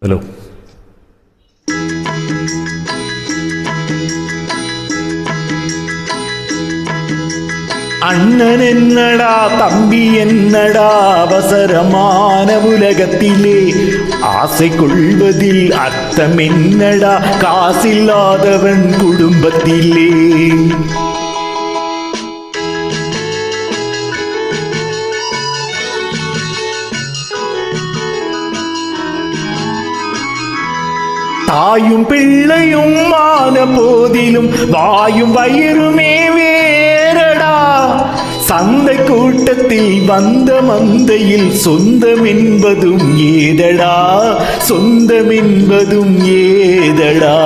Hello. அண்ணன் என்னடா தம்பி என்னடா அவசரமான உலகத்திலே ஆசை கொள்வதில் அர்த்தம் என்னடா காசில்லாதவன் குடும்பத்திலே. தாயும் பிள்ளையும் ஆன போதிலும் வாயும் வயிறுமே வேறடா. சந்தை கூட்டத்தில் வந்த மந்தையில் சொந்தம் என்பதும் ஏதடா, சொந்தம் என்பதும் ஏதடா.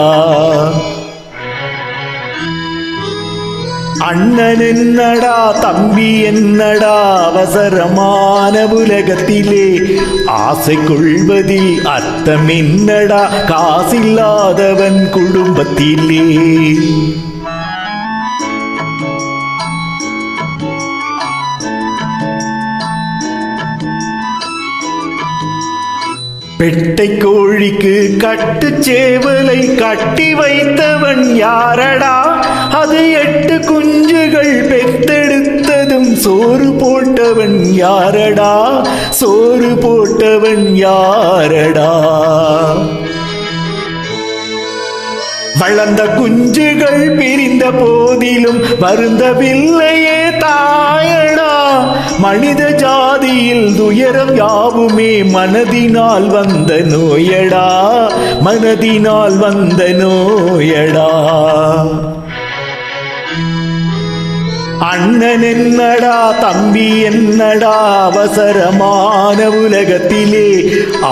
அண்ணன் என்னடா தம்பி என்னடா அவசரமான உலகத்திலே ஆசை கொள்வதில் அர்த்தம் என்னடா காசில்லாதவன் குடும்பத்திலே. பெட்டை கோழிக்கு கட்டு சேவலை கட்டி வைத்தவன் யாரடா? அது 8 குஞ்சுகள் பெத்தெடுத்ததும் சோறு போட்டவன் யாரடா, சோறு போட்டவன் யாரடா? வளர்ந்த குஞ்சுகள் பிரிந்த போதிலும் வருந்தவில்லையே தாயடா. மனித ஜாதியில் துயரம் யாவுமே மனதினால் வந்த நோயடா, மனதினால் வந்த நோயடா. அண்ணன் என்னடா தம்பி என்னடா அவசரமான உலகத்திலே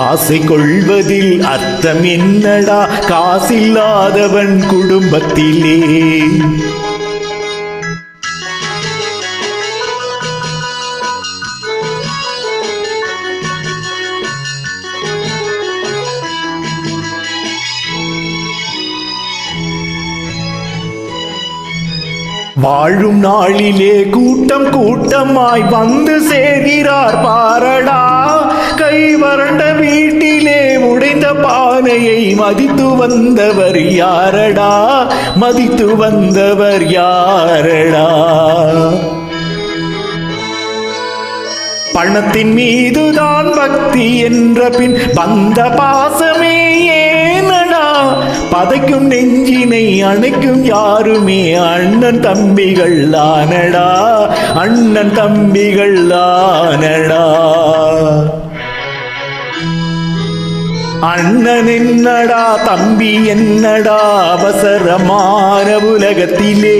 ஆசை கொள்வதில் அர்த்தம் என்னடா காசில்லாதவன் குடும்பத்திலே. வாழும் நாளிலே கூட்டம் கூட்டமாய் வந்து சேர்கிறார் பாரடா. கை வறண்ட வீட்டிலே உடைந்த பானையை மதித்து வந்தவர் யாரடா, மதித்து வந்தவர் யாரடா? பணத்தின் மீதுதான் பக்தி என்ற பின் வந்த பாசமே ஏனடா? பதைக்கும் நெஞ்சினை அணைக்கும் யாருமே அண்ணன் தம்பிகள் தானடா, அண்ணன் தம்பிகள் தானடா. அண்ணன் என்னடா தம்பி என்னடா அவசரமான உலகத்திலே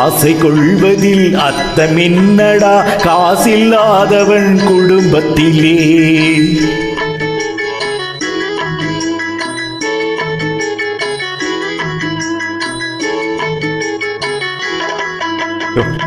ஆசை கொள்வதில் அர்த்தம் என்னடா காசில்லாதவன் குடும்பத்திலே. Yo.